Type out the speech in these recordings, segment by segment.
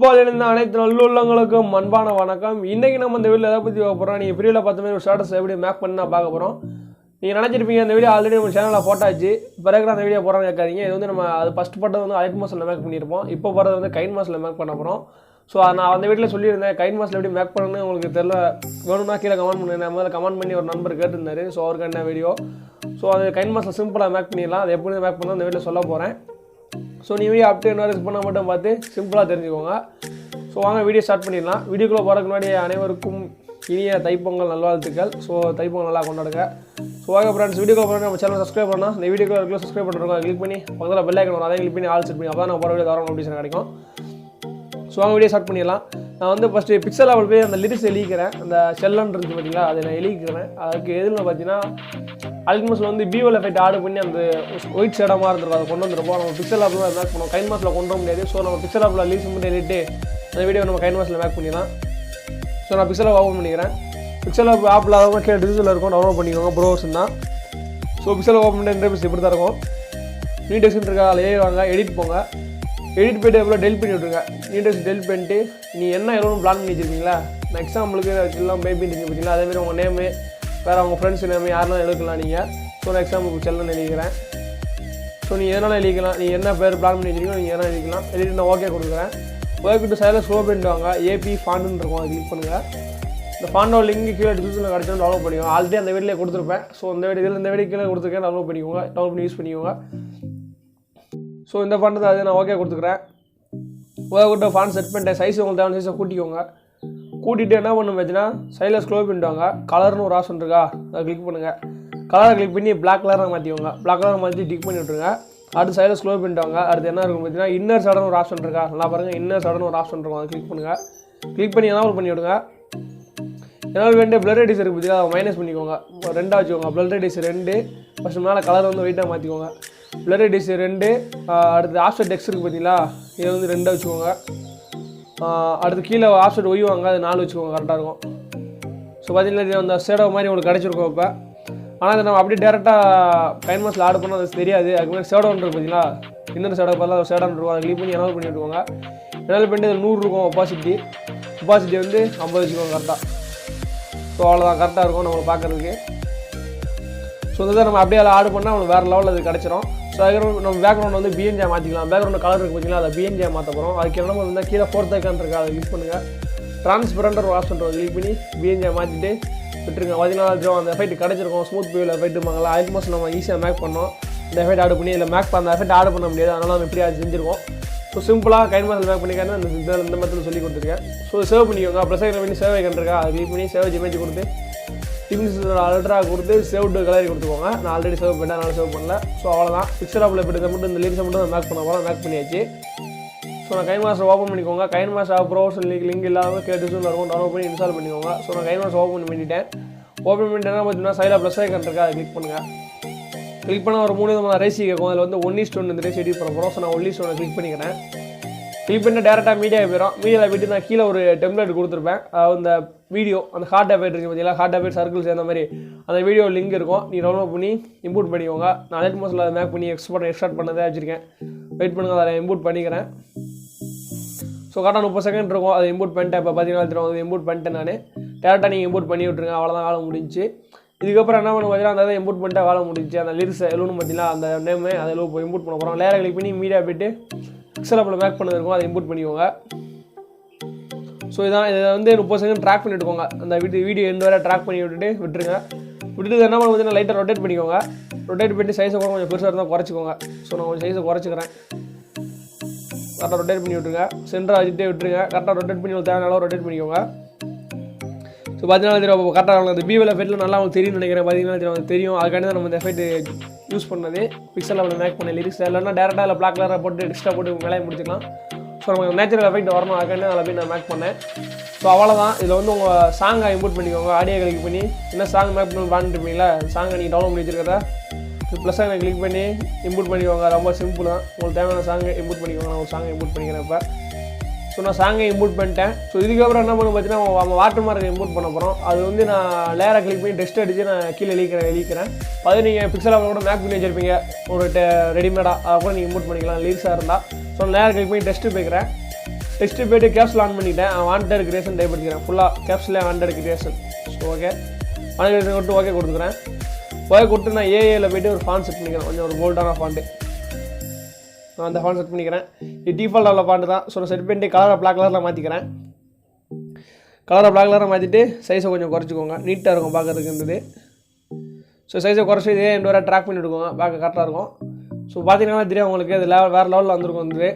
பாலின அனைத்து நல்லுள்ளங்களுக்கும் அன்பான வணக்கம். இன்றைக்கி நம்ம இந்த வீடியோவில் எதை பற்றி பார்க்க போகிறோம், நீங்கள் ஃப்ரீயில் பார்த்த மாதிரி ஒரு ஸ்டேட்டஸ் எப்படி மேக் பண்ணி நான் பார்க்க போகிறோம். நீங்கள் நினச்சிருப்பீங்க இந்த வீடியோ ஆல்ரெடி நம்ம சேனலில் போட்டாச்சு, பிறகு அந்த வீடியோ போகிறோன்னு கேட்காதீங்க. இது வந்து நம்ம அது ஃபஸ்ட் பட்டது வந்து அலைட் மாஸ்டரில் மேக் பண்ணியிருப்போம், இப்போ போகிறது வந்து கைன்மாஸ்டரில் மேக் பண்ண போகிறோம். ஸோ நான் அந்த வீட்டில் சொல்லியிருந்தேன் கைன்மாஸ்டரில் எப்படி மேக் பண்ணணும்னு உங்களுக்கு தெரியல, வேணும்னா கீழே கமெண்ட் பண்ணுங்க. முதல்ல கமெண்ட் பண்ணி ஒரு நம்பர் கேட்டிருந்தாரு, ஸோ அவருக்கு என்ன வீடியோ. ஸோ அது கைன்மாஸ்டர் சிம்பிளாக மேக் பண்ணிடலாம், அது எப்படி மேக் பண்ணலாம் அந்த வீட்டில் சொல்ல போகிறேன். ஸோ நீ வீடியோ அப்டே நோட்டீஸ் பண்ணால் மட்டும் பார்த்து சிம்பிளாக தெரிஞ்சுக்கோங்க. ஸோ வாங்க வீடியோ ஸ்டார்ட் பண்ணிடலாம். வீடியோக்குள்ளே போகிறதுக்கு முன்னாடி அனைவருக்கும் இனிய தைப்பொங்கல் நல்வாழ்த்துக்கள். ஸோ தைப்பொங்கல் நல்லா கொண்டாடுங்க. ஸோ வாங்க ஃப்ரெண்ட்ஸ், வீடியோக்குள்ள போகிற நம்ம சேனல் சப்ஸ்கிரைப் பண்ணால் இந்த வீடியோக்குள்ள ரெகுலர் சப்ஸ்கிரைப் பண்ணுறோம், கிளிக் பண்ணி பக்கத்தில் பெல் ஐக்கன் வரும், அதை கிளிக் பண்ணி ஆல் செட் பண்ணி அப்போ தான் நான் போகிற வீடியோ தரம் நோட்டிஃபிகேஷன் கிடைக்கும். ஸோ வாங்க வீடியோ ஸ்டார்ட் பண்ணிடலாம். நான் வந்து ஃபஸ்ட்டு பிக்சலாப்பில் போய் அந்த லிரிக்ஸ் எழுதிக்கிறேன், அந்த செல்லன்னு இருந்து பார்த்தீங்களா அதை நான் எழுதிக்கிறேன். அதுக்கு எதில் பார்த்தீங்கன்னா அல்ட்மாஸில் வந்து பிஓவில் எஃபெக்ட் ஆர்டர் பண்ணி அந்த ஒயிட் ஷேடாக இருந்திருக்கும், அதை கொண்டு வந்துருப்போம். நம்ம பிக்சலாப்பில் தான் மேக் பண்ணுவோம், கைன்மாஸில் கொண்டு வர முடியாது. ஸோ நம்ம பிக்சலாப்பில் லீஸ் மட்டும் எழுதிட்டு அந்த வீடியோ நம்ம கைன்மாஸில் மேக் பண்ணிடலாம். ஸோ நான் பிக்சலாப் ஓப்பன் பண்ணிக்கிறேன். பிக்சலாப் ஆப்பில் ஆகாமல் கீழே டிஜிட்டலில் இருக்கும், டவுன்லோட் பண்ணிக்கோங்க ப்ரோவர்ஸ் தான். ஸோ பிக்சலாப் ஓப்பன் பண்ணி இன்டர்ஃபேஸ் இப்படி தான் இருக்கும். நியூ டெக்ஸ்ட் இருக்கா அதில் வாங்க, எடிட் போங்க. எடிட் போய்ட்டு எவ்வளோ டெலிட் பண்ணி விட்ருங்க. நியூ டெக்ஸ்ட் டெலிட் பண்ணிட்டு நீ என்ன எவ்வளோ பிளான் பண்ணி வச்சிருக்கீங்களா, நான் எக்ஸாம்பிளுக்கு எல்லாம் பேபி இருந்துச்சு பார்த்தீங்களா, அதேமாதிரி உங்கள் நேமு வேறு அவங்க ஃப்ரெண்ட்ஸ் நேமு யாரெல்லாம் எழுதலாம் நீங்கள். ஸோ நான் எக்ஸாம்பிளுக்கு செல்லன்னு எழுதிக்கிறேன். ஸோ நீங்கள் எதனால் எழுதிக்கலாம், நீங்கள் என்ன பேர் பிளான் பண்ணி வச்சிருக்கீங்களோ நீங்கள் எதனால் எழுதிக்கலாம். எழுதிட்டு நான் ஓகே கொடுக்குறேன். ஓகே டு சைடில் ஸ்க்ரோல் பண்ணிட்டு வாங்க, ஏபி ஃபாண்டுன்னு இருக்கும், அதை கிளிக் பண்ணுங்கள். இந்த ஃபாண்டோட லிங்க் கீழே டிஸ்கிரிப்ஷனில் கிடச்சாலும் டவுன்லோட் பண்ணிக்கோங்க. ஆல்ரெடி அந்த வீடியோவில் கொடுத்துருப்பேன். ஸோ இந்த வீடியோ கீழே கொடுத்துருக்கேன், டவுன்லோட் பண்ணிக்கோங்க, டவுன்லோட் பண்ணி யூஸ் பண்ணிக்கோங்க. ஸோ இந்த ஃபாண்ட் தான், அது நான் ஓகே கொடுத்துக்கிறேன். ஓகே கொடுத்த ஃபாண்ட் செட் பண்ணிட்டேன். சைஸ் உங்களுக்கு தேவையான சைஸை கூட்டிக்கோங்க. கூட்டிகிட்டு என்ன பண்ணணும் பார்த்தீங்கன்னா சைடில் ஸ்க்ரோல் பண்ணிட்டு வாங்க, கலர்னு ஒரு ஆப்ஷன் இருக்கா, அதை கிளிக் பண்ணுங்கள். கலரை கிளிக் பண்ணி பிளாக் கலராக மாற்றிக்கோங்க. பிளாக் கலராக மாற்றி டிக் பண்ணி விட்ருங்க. அடுத்து சைடில் ஸ்க்ரோல் பண்ணிட்டு வாங்க. அடுத்து என்ன இருக்கும் பார்த்தீங்கன்னா இன்னர் சடன் ஒரு ஆப்ஷன் இருக்கா, நல்லா பாருங்கள், இன்னர் சடன் ஒரு ஆப்ஷன் இருக்கும், அதை கிளிக் பண்ணுங்கள். கிளிக் பண்ணி என்ன பண்ணி விடுங்க. என்னால் வேண்டிய பிளர் ரேடியஸ் இருக்குது பார்த்தீங்கன்னா அதை மைனஸ் பண்ணிக்கோங்க, 2 வச்சுக்கோங்க. பிளர் ரேடியஸ் 2, ஃபஸ்ட்டு மேலே கலர் வந்து வெயிட்டாக மாற்றிக்கோங்க. பிளர் ரேடியஸ் 2, அடுத்து ஆஃப்செட் டெக்ஸ்ட் இருக்குது பார்த்தீங்களா, இதை வந்து 2 வச்சுக்கோங்க. அடுத்து கீழே ஆஃப்செட் ஒய்வாங்க, அது 4 வச்சுக்கோங்க, கரெக்டாக இருக்கும். ஸோ பார்த்தீங்கன்னா அந்த ஷேடோ மாதிரி உங்களுக்கு கிடச்சிருக்கோம் இப்போ. ஆனால் அதை நம்ம அப்படியே டேரெக்டாக கைன்மாஸில் ஆர்டர் பண்ணால் அது தெரியாது. அதுக்கு முன்னாடி ஷேடோன்னு இருக்குது பார்த்தீங்களா, இன்னொரு ஷேடோ பதிலாக ஷேடோன்னு இருக்கும், அதை கிளிக் பண்ணி எனல் பண்ணி விட்டுக்கோங்க. எனல் பண்ணிட்டு 100 இருக்கும் ஒப்பாசிட்டி வந்து 50 வச்சுக்கோங்க கரெக்டாக. ஸோ அவ்வளோதான், கரெக்டாக இருக்கும் நம்மளை பார்க்குறதுக்கு. ஸோ இதை நம்ம அப்படியே ஆர்டர் பண்ணால் நம்மளுக்கு வேறு லெவலில் அது கிடச்சிரும். ஸோ அதுக்கப்புறம் நம்ம பேக்ரவுண்ட் வந்து பிஎன்ஜியாக மாற்றிக்கலாம். பேக்ரவுண்ட் கலர் இருக்குது பார்த்தீங்களா, அதை பிஎன்ஜியாக மாற்ற போகிறோம். அதுக்கு என்ன வந்து கீழே 4th ஐக்கான் இருக்கா, அதை கிளிக் பண்ணுங்கள். ட்ரான்ஸ்பரண்ட் ஒரு ஆப்ஷன் கிளிக் பண்ணி பிஎன்ஜியாக மாற்றிட்டு விட்டுருங்க. 14 அந்த எஃபெக்ட் கிடச்சிருக்கும், ஸ்மூத் பியூவில் எஃபெக்ட் வாங்கலாம். ஆல்மோஸ்ட் நம்ம ஈஸியாக மேக் பண்ணோம். இந்த எஃபெக்ட் ஆர்டர் பண்ணி இல்லை மேக் பண்ண எஃபெக்ட் ஆர்டர் பண்ண முடியாது, அதனால் நம்ம எப்படி அது செஞ்சுருக்கோம். ஸோ சிம்பிளாக கைன்மாஸில் மேக் பண்ணிக்கான இந்த மெத்தட் சொல்லி கொடுத்துருக்கேன். ஸோ சேவ் பண்ணிக்கோங்க. ப்ளஸ் ஐக்கன் பண்ணி சேவ் ஐக்கன் இருக்கா, அதை கிளிக் பண்ணி சேவ் இமேஜ் கொடுத்து அல்ட்ரா கொடுத்து சேவ் டு கலரி கொடுத்துக்கோங்க. நான் ஆல்ரெடி சேவ் பண்ணேன், அதனால் சேவ் பண்ணல. ஸோ அவ்வளோதான். பிக்சலாப்பில் எப்படி மட்டும் இந்த லிங்க்ஸை மட்டும் மேக் பண்ண போகிறோம், மேக் பண்ணியாச்சு. ஸோ நான் கைன்மாஸ்டர் ஓப்பன் பண்ணிக்கோங்க. கைன்மாஸ்டர் ப்ரோவர்ஸ் லிங்க் இல்லாமல் கேட்டுன்னு இருக்கும், டவுன்லோட் பண்ணி இன்ஸ்டால் பண்ணிக்கோங்க. ஸோ நான் கைன்மாஸ்டர் ஓப்பன் பண்ணிட்டேன். ஓப்பன் பண்ணிட்டு என்ன பார்த்தீங்கன்னா சைடில் ப்ளஸ் ஐக்கன் இருக்கா, அதை கிளிக் பண்ணுங்கள். கிளிக் பண்ணால் ஒரு 3 விதமான ரேசி கேட்கும். அதில் வந்து 1:1 இந்த ரேசி எடிட் பண்ண போகிறோம். ஸோ நான் 1:1 கிளிக் பண்ணிக்கிறேன். கிளிக் பண்ணி டேரெக்டாக மீடியா போயிடும். மீடியாவில் போய்ட்டு நான் கீழே ஒரு டெம்ப்ளேட் கொடுத்துருப்பேன். அந்த வீடியோ அந்த ஹார்ட் எஃபெக்ட் இருக்குது பார்த்தீங்களா, ஹார்ட் எஃபெக்ட் சர்க்கிள்ஸ் அந்த மாதிரி அந்த வீடியோ லிங்க் இருக்கும், நீ டவுன்லோட் பண்ணி இம்போர்ட் பண்ணிக்கோங்க. நான் அலைட் மாஸ்டரில் அதை மேக் பண்ணி எக்ஸ்ட்ராக்ட் பண்ணதே வச்சுருக்கேன். வெயிட் பண்ணுங்கள், அதை இம்போர்ட் பண்ணிக்கிறேன். ஸோ கரெக்டாக 30 செகண்ட் இருக்கும், அதை இம்போர்ட் பண்ணிட்டேன். இப்போ 14 அதை இம்போர்ட் பண்ணிட்டேன். நான் டேரெக்டாக நீங்கள் இம்போர்ட் பண்ணி விட்ருங்க, அவ்வளோதான், வேலை முடிஞ்சு. இதுக்கப்புறம் என்ன பண்ண பார்த்தீங்கன்னா அந்த இம்போர்ட் பண்ணிட்டு வேலை முடிஞ்சு. அந்த லிரிக்ஸ் எழுவணும் பார்த்தீங்கன்னா அந்த நேமு அதை இப்போ இம்போர்ட் பண்ண போகிறோம். லேயரை கிளிக் பண்ணி மீடியா போய்ட்டு பிக்சலாப்பில் மேக் பண்ணது அதை இம்போர்ட் பண்ணிக்கோங்க. ஸோ இதை வந்து 30 செகண்ட் ட்ராக் பண்ணி விட்டுக்கோங்க. அந்த வீடியோ எந்த வரை ட்ராக் பண்ணி விட்டுருங்க. விட்டுட்டு என்ன பண்ண பார்த்தீங்கன்னா லைட்டாக ரொட்டேட் பண்ணிக்கோங்க. ரொட்டேட் பண்ணி சைஸை கூட கொஞ்சம் பெருசாக இருந்தால் குறைச்சிக்கோங்க. ஸோ நான் கொஞ்சம் சைஸை குறைச்சிக்கிறேன். கரெக்டாக ரொட்டேட் பண்ணி விட்டுருங்க. சென்டராக வச்சுட்டே விட்டுருங்க. கரெக்டாக ரொட்டேட் பண்ணி தேவையான அளவு ரொட்டேட் பண்ணிக்கோங்க. ஸோ 14 கரெக்டாக அந்த பிவில் எஃபெக்ட்டில் நல்லா உங்களுக்கு தெரியும்னு நினைக்கிறேன். 14 தெரியும், அதுக்காண்டி தான் நம்ம இந்த எஃபெக்ட் யூஸ் பண்ணது. பிக்சலாப்பில் மேக் பண்ண லிரிக்ஸ் இல்லைன்னா டேரெக்டாக இல்லை பிளாக் கலராக போட்டு எக்ஸ்ட்ரா போட்டு மேலே முடிச்சுக்கலாம். ஸோ நமக்கு நேச்சுரல் எஃபெக்ட் வரணும், அதுக்காண்டி அதில் போய் நான் மேக் பண்ணேன். ஸோ அவ்வளோதான். இதில் வந்து உங்கள் சாங்கை இம்போர்ட் பண்ணிக்கோங்க. ஆடியோ கிளிக் பண்ணி என்ன சாங் மேக் பண்ணி பாடிட்டுருப்பீங்களா, சாங்கை நீங்கள் டவுன்லோட் பண்ணி வச்சுருக்கிறத ப்ளஸ் அதை கிளிக் பண்ணி இம்போர்ட் பண்ணிக்கோங்க. ரொம்ப சிம்பிள் தான். உங்களுக்கு தேவையான சாங்கை இம்போர்ட் பண்ணிக்கோங்க. நான் ஒரு சாங்கை இம்போர்ட் பண்ணிக்கிறேன் இப்போ. ஸோ நான் சாங்கை இம்போர்ட் பண்ணிட்டேன். ஸோ இதுக்கப்புறம் என்ன பண்ண பார்த்தீங்கன்னா நம்ம வாட்டர் மார்க்கை இம்போர்ட் பண்ண போகிறோம். அது வந்து நான் லேயரை கிளிக் பண்ணி டெஸ்ட் அடித்து நான் கீழே எழுதிக்கிறேன். அது நீங்கள் பிக்சலாப்பில் கூட மேக் பண்ணி வச்சுருப்பீங்க ஒரு ரெடிமேடாக, அதை கூட நீங்கள் இம்போர்ட் பண்ணிக்கலாம் லிரிக்ஸாக இருந்தால். ஸோ லேயரை கிளிக் பண்ணி டெஸ்ட்டு போய்க்கிறேன். டெக்ஸ்ட்டு போய்ட்டு கேப்ஸில் ஆன் பண்ணிட்டேன். வாண்டட் கிரியேஷன் டைப் பண்ணிக்கிறேன். ஃபுல்லாக கேப்ஸில் wanted creation. So okay wanted creation கொடுத்து ஓகே கொடுத்துக்கிறேன். ஓகே கொடுத்து நான் ஏஏல போய்ட்டு ஒரு ஃபாண்ட் செட் பண்ணிக்கிறேன். கொஞ்சம் ஒரு போல்டான ஃபாண்ட்டு. நான் அந்த ஃபாண்ட் செட் பண்ணிக்கிறேன். இது டிஃபால்ட் உள்ள ஃபாண்ட்டு தான். ஸோ செட் பண்ணிட்டு கலரை பிளாக் கலரில் மாற்றிக்கிறேன். கலரை பிளாக் கலரில் மாற்றிட்டு சைஸை கொஞ்சம் குறைச்சிக்கோங்க. நீட்டாக இருக்கும் பார்க்குறதுக்கு இருந்தது. ஸோ சைஸை குறைச்சி இதே ரெண்டு வரை ட்ராக் பண்ணி எடுக்கோங்க. பார்க்க கரெக்டாக இருக்கும். ஸோ பார்த்தீங்கன்னா தெரியும் உங்களுக்கு அது வேறு லெவலில் வந்திருக்கும் வந்து.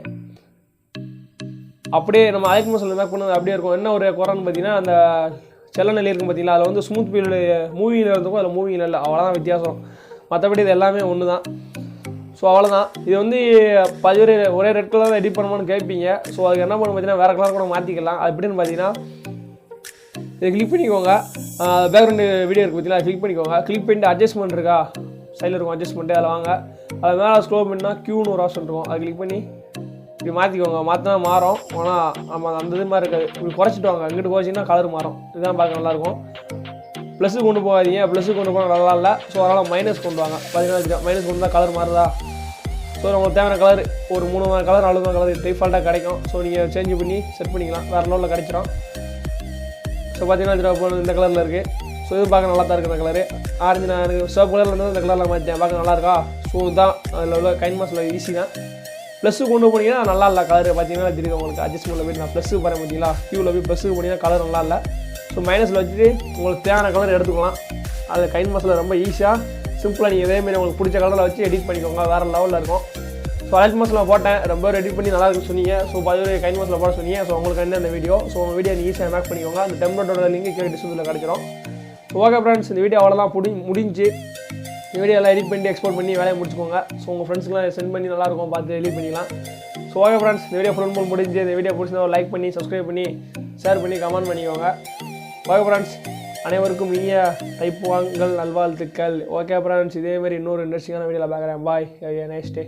அப்படியே நம்ம ஐக்கு மசாலா மேக் பண்ணது அப்படியே இருக்கும். என்ன ஒரு குறைன்னு பார்த்தீங்கன்னா அந்த செல்லநிலை இருக்கும் பார்த்தீங்களா, அதில் வந்து ஸ்மூத் ஃபீல் மூவியில் இருந்துக்கும் அதில் மூவியில் இல்லை, அவ்வளோதான் வித்தியாசம். மற்றபடி இது எல்லாமே ஒன்று தான். ஸோ அவ்வளோதான். இது வந்து ஒரே ரெட் கலர் எடிட் பண்ணணும்னு கேட்பீங்க. ஸோ அதுக்கு என்ன பண்ணணும் பார்த்தீங்கன்னா வேறு கலர் கூட மாற்றிக்கலாம். அது எப்படின்னு பார்த்தீங்கன்னா இதை கிளிக் பண்ணிக்கோங்க. பேக்ரவுண்டு வீடியோ இருக்குது பார்த்தீங்களா, கிளிக் பண்ணிக்கோங்க. கிளிக் பண்ணிட்டு அட்ஜஸ்ட்மெண்ட் இருக்கா, சைடில் இருக்கும் அட்ஜஸ்ட்மெண்ட்டு, அதில் வாங்க. அது மேலே ஸ்க்ரோல் பண்ணால் க்யூன்னு ஒரு ஆப்ஷன் இருக்கும். அதை கிளிக் பண்ணி இப்படி மாற்றிக்கோங்க. மாற்றினா மாறும். ஆனால் நம்ம அந்த இது மாதிரி இருக்காது. இப்படி குறைச்சிட்டு வாங்க. இங்கிட்டு போச்சிங்கன்னா கலர் மாறும். இதுதான் பார்க்க நல்லாயிருக்கும். ப்ளஸ்ஸுக்கு கொண்டு போகாதீங்க. ப்ளஸ்ஸுக்கு கொண்டு போனால் நல்லா இல்லை. ஸோ அதனால் மைனஸ் கொண்டு வாங்க. பார்த்தீங்கன்னா மைனஸ் கொண்டு தான் கலர் மாறுதா. ஸோ உங்களுக்கு தேவையான கலர் ஒரு 3 கலர் 4 கலர் டிஃபால்ட்டாக கிடைக்கும். ஸோ நீங்கள் சேஞ்ச் பண்ணி செட் பண்ணிக்கலாம். வேறு லெவலில் கிடைச்சிடும். ஸோ பார்த்தீங்கன்னா இந்த கலரில் இருக்குது. ஸோ இது பார்க்க நல்லா தான் இருக்குது. இந்த கலரு ஆரஞ்சு நான் எனக்கு சிவப்பு கலரில் இருந்தால் இந்த கலரில் மாற்றிட்டேன். பார்க்க நல்லாயிருக்கா. ஸோ இதுதான் அதில் உள்ள கைன்மாஸில் ஈஸி தான். ப்ளஸ்ஸு கொண்டு போனீங்கன்னா நல்லா இல்லை கலர். பார்த்தீங்கன்னா தெரியும் உங்களுக்கு. அட்ஜஸ்ட்மெண்ட்டில் போய் நான் ப்ளஸ்ஸுக்கு பாருங்க பார்த்தீங்களா, க்யூவில் போய் ப்ளஸ்ஸுக்கு போனீங்கன்னா கலர் நல்லா இல்லை. ஸோ மைனஸில் வச்சுட்டு உங்களுக்கு தேவையான கலர் எடுத்துக்கலாம். அது கைன்மாஸில் ரொம்ப ஈஸியாக சிம்பிளாக நீங்கள் இதேமாரி உங்களுக்கு பிடிச்ச கலரில் வச்சு எடிட் பண்ணிக்கோங்க. வேறு லெவலில் இருக்கும். ஸோ அலைட் மாஸில் போட்டேன். ரொம்ப எடிட் பண்ணி நல்லா இருக்குன்னு சொன்னீங்க. ஸோ பதிவு கைன்மாஸில் போட சொன்னீங்க. ஸோ உங்களுக்கு என்ன இந்த வீடியோ. ஸோ உங்கள் வீடியோ நீங்கள் ஈஸியாக மேக் பண்ணிக்கோங்க. அந்த டெம்ப்ளேட்டோட லிங்க் கீழே டிஸ்கிரிப்ஷனில் கிடச்சிரும். ஓகே ஃப்ரெண்ட்ஸ், இந்த வீடியோ அவ்வளோதான் முடிஞ்சு. இந்த வீடியோ எல்லாம் எடிட் பண்ணி எக்ஸ்போர்ட் பண்ணி வேலையை முடிச்சுக்கோங்க. ஸோ உங்கள் ஃப்ரெண்ட்ஸ்க்குலாம் சென்ட் பண்ணி நல்லாயிருக்கும், பார்த்து எடிட் பண்ணிக்கலாம். ஸோ ஓகே ஃப்ரெண்ட்ஸ், இந்த வீடியோ ஃபுல் முடிஞ்சு. இந்த வீடியோ பிடிச்சிருந்தா லைக் பண்ணி சப்ஸ்கிரைப் பண்ணி ஷேர் பண்ணி கமெண்ட் பண்ணிக்கோங்க. ஓகே ஃப்ரெண்ட்ஸ், அனைவருக்கும் இனிய தைப்பொங்கல் நல்வாழ்த்துக்கள். ஓகே ஃப்ரெண்ட்ஸ், இதேமாரி இன்னொரு இன்ட்ரெஸ்டிங்கான வீடியோவில் பார்க்குறேன். பாய், நைஸ் டே.